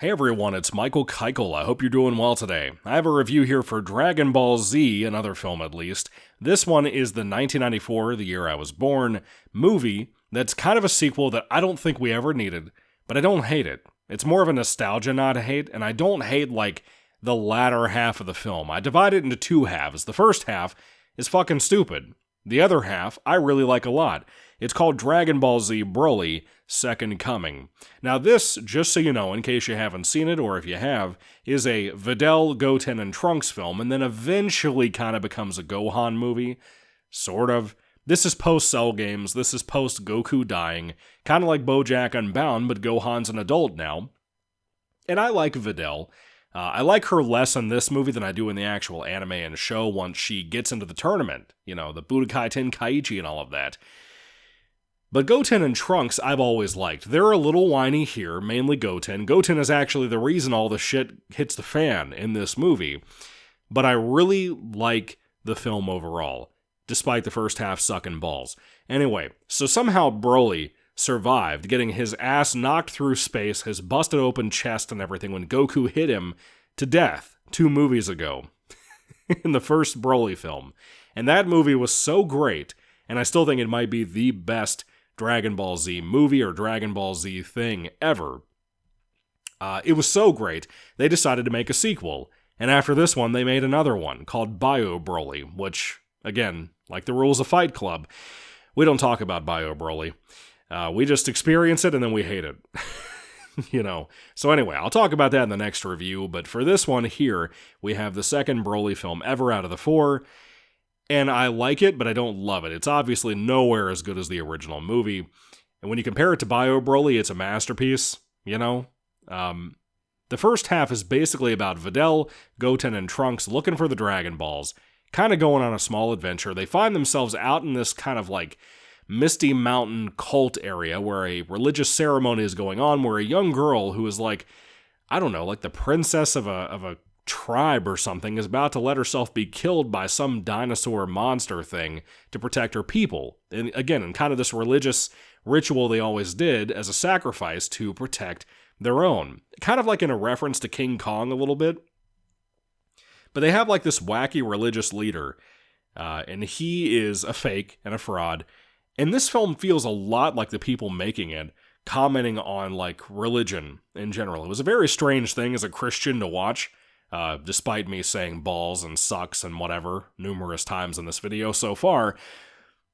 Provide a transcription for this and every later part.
Hey everyone, it's Michael Kikle. I hope you're doing well today. I have a review here for Dragon Ball Z, another film at least. This one is the 1994, the year I was born, movie that's kind of a sequel that I don't think we ever needed, but I don't hate it. It's more of a nostalgia not hate, and I don't hate like the latter half of the film. I divide it into two halves. The first half is fucking stupid. The other half I really like a lot. It's called Dragon Ball Z Broly Second Coming. Now this, just so you know, in case you haven't seen it, or if you have, is a Videl, Goten, and Trunks film, and then eventually kind of becomes a Gohan movie. Sort of. This is post-Cell Games, this is post-Goku dying, kind of like BoJack Unbound, but Gohan's an adult now. And I like Videl. I like her less in this movie than I do in the actual anime and show once she gets into the tournament. You know, the Budokai Tenkaichi and all of that. But Goten and Trunks I've always liked. They're a little whiny here, mainly Goten. Goten is actually the reason all the shit hits the fan in this movie. But I really like the film overall, despite the first half sucking balls. Anyway, so somehow Broly survived, getting his ass knocked through space, his busted open chest and everything when Goku hit him to death 2 movies ago in the first Broly film. And that movie was so great, and I still think it might be the best Dragon Ball Z movie or Dragon Ball Z thing ever. It was so great, they decided to make a sequel, and after this one, they made another one called Bio Broly, which, again, like the rules of Fight Club, we don't talk about Bio Broly. We just experience it and then we hate it. You know. So anyway, I'll talk about that in the next review, but for this one here, we have the second Broly film ever out of the 4, and I like it, but I don't love it. It's obviously nowhere as good as the original movie, and when you compare it to Bio Broly, it's a masterpiece, you know? The first half is basically about Videl, Goten, and Trunks looking for the Dragon Balls, kind of going on a small adventure. They find themselves out in this kind of like Misty Mountain cult area where a religious ceremony is going on, where a young girl who is like, I don't know, like the princess of a tribe or something is about to let herself be killed by some dinosaur monster thing to protect her people. And again, in kind of this religious ritual they always did as a sacrifice to protect their own. Kind of like in a reference to King Kong a little bit. But they have like this wacky religious leader, and he is a fake and a fraud. And this film feels a lot like the people making it, commenting on like religion in general. It was a very strange thing as a Christian to watch, despite me saying balls and sucks and whatever numerous times in this video so far.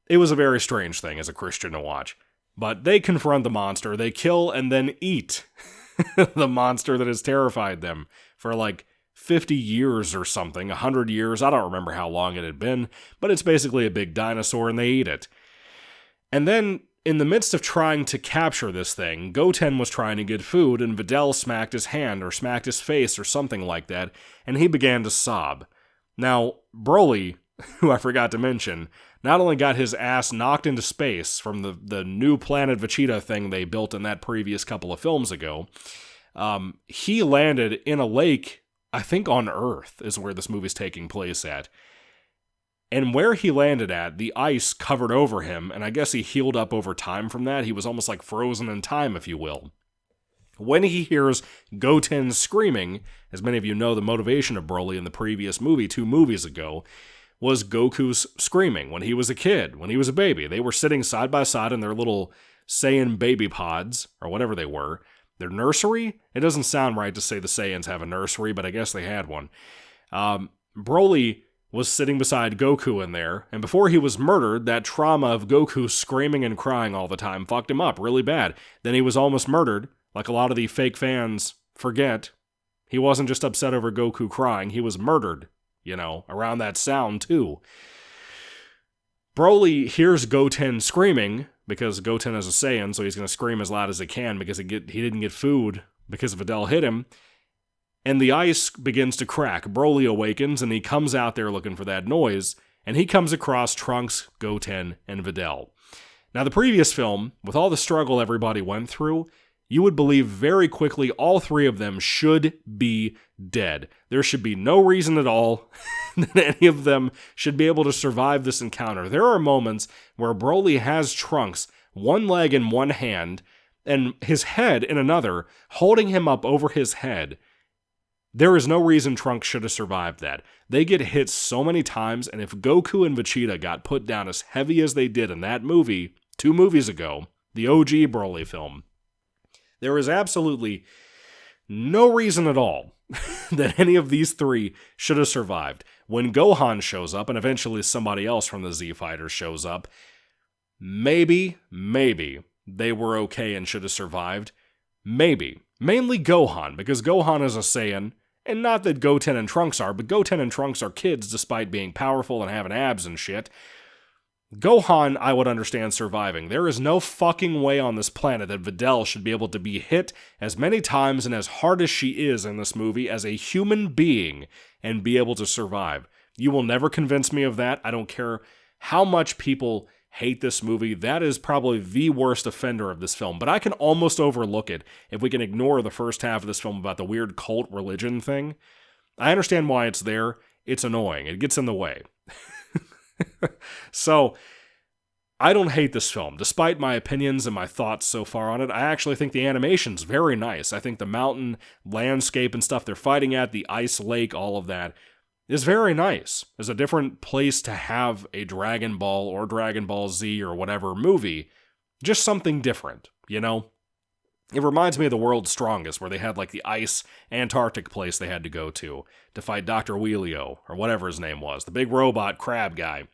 It was a very strange thing as a Christian to watch. But they confront the monster, they kill and then eat the monster that has terrified them for like 50 years or something, 100 years, I don't remember how long it had been, but it's basically a big dinosaur and they eat it. And then, in the midst of trying to capture this thing, Goten was trying to get food, and Videl smacked his hand, or smacked his face, or something like that, and he began to sob. Now, Broly, who I forgot to mention, not only got his ass knocked into space from the new planet Vegeta thing they built in that previous couple of films ago, he landed in a lake, I think on Earth, is where this movie's taking place at. And where he landed at, the ice covered over him, and I guess he healed up over time from that. He was almost like frozen in time, if you will. When he hears Goten screaming, as many of you know, the motivation of Broly in the previous movie, 2 movies ago, was Goku's screaming when he was a kid, when he was a baby. They were sitting side by side in their little Saiyan baby pods, or whatever they were. Their nursery? It doesn't sound right to say the Saiyans have a nursery, but I guess they had one. Broly was sitting beside Goku in there, and before he was murdered, that trauma of Goku screaming and crying all the time fucked him up really bad. Then he was almost murdered, like a lot of the fake fans forget. He wasn't just upset over Goku crying, he was murdered, you know, around that sound too. Broly hears Goten screaming, because Goten is a Saiyan, so he's going to scream as loud as he can because he didn't get food because Videl hit him. And the ice begins to crack. Broly awakens, and he comes out there looking for that noise, and he comes across Trunks, Goten, and Videl. Now, the previous film, with all the struggle everybody went through, you would believe very quickly all 3 of them should be dead. There should be no reason at all that any of them should be able to survive this encounter. There are moments where Broly has Trunks, one leg in one hand, and his head in another, holding him up over his head. There is no reason Trunks should have survived that. They get hit so many times, and if Goku and Vegeta got put down as heavy as they did in that movie 2 movies ago, the OG Broly film, there is absolutely no reason at all that any of these 3 should have survived. When Gohan shows up, and eventually somebody else from the Z Fighters shows up, maybe they were okay and should have survived. Maybe. Mainly Gohan, because Gohan is a Saiyan, and not that Goten and Trunks are, but Goten and Trunks are kids despite being powerful and having abs and shit. Gohan, I would understand surviving. There is no fucking way on this planet that Videl should be able to be hit as many times and as hard as she is in this movie as a human being and be able to survive. You will never convince me of that. I don't care how much people hate this movie. That is probably the worst offender of this film, but I can almost overlook it if we can ignore the first half of this film about the weird cult religion thing. I understand why it's there. It's annoying. It gets in the way. So, I don't hate this film. Despite my opinions and my thoughts so far on it, I actually think the animation's very nice. I think the mountain landscape and stuff they're fighting at, the ice lake, all of that, is very nice. It's a different place to have a Dragon Ball or Dragon Ball Z or whatever movie. Just something different, you know? It reminds me of The World's Strongest, where they had like the ice Antarctic place they had to go to fight Dr. Wheelio, or whatever his name was, the big robot crab guy.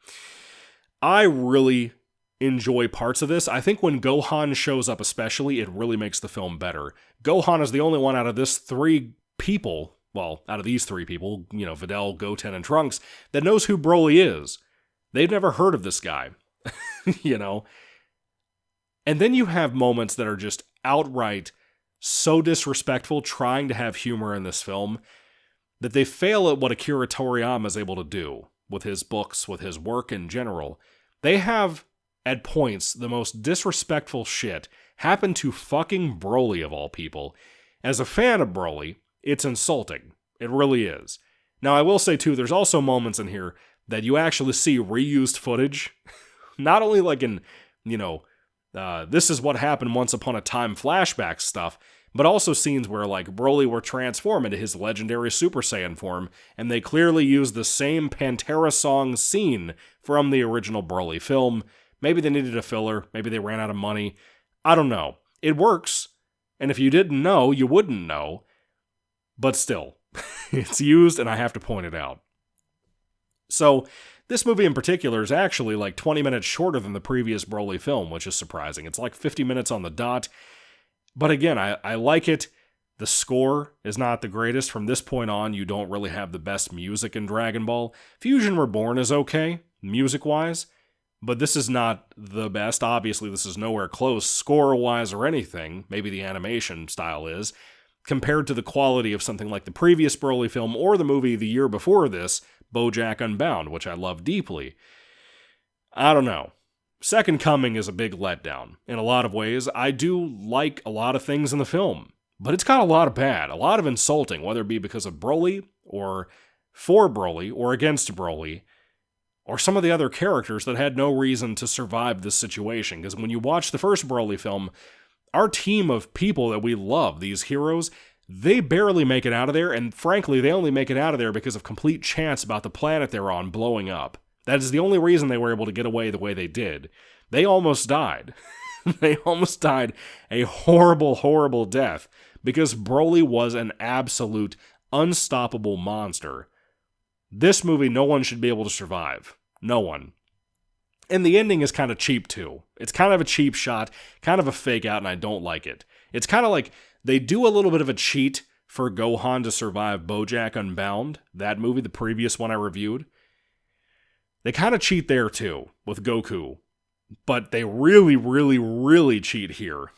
I really enjoy parts of this. I think when Gohan shows up especially, it really makes the film better. Gohan is the only one out of this 3 people, well, out of these 3 people, you know, Videl, Goten, and Trunks, that knows who Broly is. They've never heard of this guy, you know? And then you have moments that are just outright so disrespectful, trying to have humor in this film, that they fail at what Akira Toriyama is able to do with his books, with his work in general. They have, at points, the most disrespectful shit happen to fucking Broly of all people. As a fan of Broly, it's insulting. It really is. Now, I will say, too, there's also moments in here that you actually see reused footage. Not only like in, you know, this is what happened once upon a time flashback stuff, but also scenes where like Broly were transformed into his legendary Super Saiyan form, and they clearly used the same Pantera song scene from the original Broly film. Maybe they needed a filler, maybe they ran out of money. I don't know. It works, and if you didn't know, you wouldn't know. But still, it's used, and I have to point it out. So, this movie in particular is actually like 20 minutes shorter than the previous Broly film, which is surprising. It's like 50 minutes on the dot. But again, I like it. The score is not the greatest. From this point on, you don't really have the best music in Dragon Ball. Fusion Reborn is okay, music-wise, but this is not the best. Obviously, this is nowhere close, score-wise or anything. Maybe the animation style is, compared to the quality of something like the previous Broly film or the movie the year before this, BoJack Unbound, which I love deeply. I don't know. Second Coming is a big letdown. In a lot of ways, I do like a lot of things in the film, but it's got a lot of bad, a lot of insulting, whether it be because of Broly, or for Broly, or against Broly, or some of the other characters that had no reason to survive this situation. Because when you watch the first Broly film, our team of people that we love, these heroes, they barely make it out of there, and frankly, they only make it out of there because of complete chance about the planet they're on blowing up. That is the only reason they were able to get away the way they did. They almost died. They almost died a horrible, horrible death because Broly was an absolute unstoppable monster. This movie, no one should be able to survive. No one. And the ending is kind of cheap, too. It's kind of a cheap shot, kind of a fake out, and I don't like it. It's kind of like they do a little bit of a cheat for Gohan to survive BoJack Unbound, that movie, the previous one I reviewed. They kind of cheat there, too, with Goku. But they really, really, really cheat here.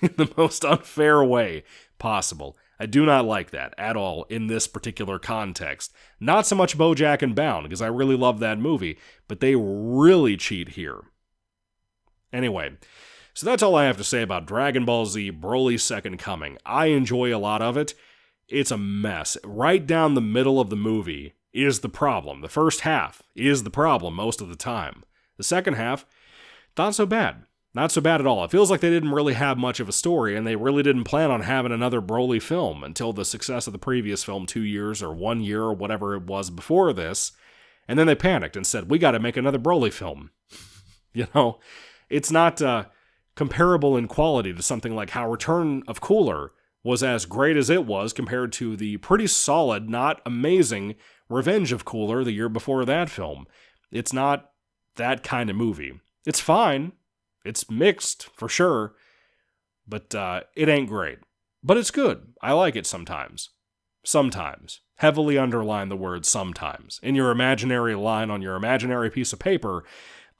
In the most unfair way possible. I do not like that at all in this particular context. Not so much BoJack Unbound, because I really love that movie, but they really cheat here. Anyway, so that's all I have to say about Dragon Ball Z Broly's Second Coming. I enjoy a lot of it. It's a mess. Right down the middle of the movie is the problem. The first half is the problem most of the time. The second half, not so bad. Not so bad at all. It feels like they didn't really have much of a story, and they really didn't plan on having another Broly film until the success of the previous film 2 years or 1 year or whatever it was before this. And then they panicked and said, we got to make another Broly film. You know, it's not comparable in quality to something like how Return of Cooler was as great as it was compared to the pretty solid, not amazing Revenge of Cooler the year before that film. It's not that kind of movie. It's fine. It's mixed, for sure, but it ain't great. But it's good. I like it sometimes. Sometimes. Heavily underline the word sometimes. In your imaginary line on your imaginary piece of paper,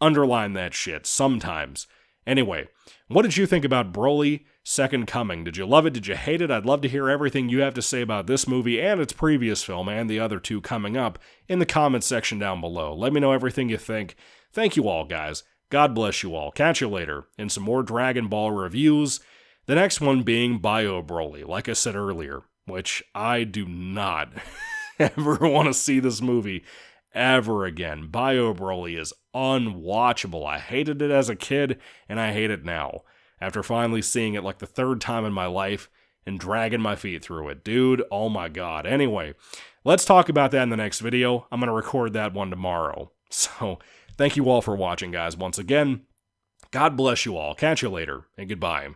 underline that shit. Sometimes. Anyway, what did you think about Broly Second Coming? Did you love it? Did you hate it? I'd love to hear everything you have to say about this movie and its previous film and the other two coming up in the comments section down below. Let me know everything you think. Thank you all, guys. God bless you all. Catch you later in some more Dragon Ball reviews. The next one being Bio Broly, like I said earlier, which I do not ever want to see this movie ever again. Bio Broly is unwatchable. I hated it as a kid, and I hate it now, after finally seeing it like the third time in my life and dragging my feet through it. Dude, oh my god. Anyway, let's talk about that in the next video. I'm going to record that one tomorrow. So, thank you all for watching, guys. Once again, God bless you all. Catch you later, and goodbye.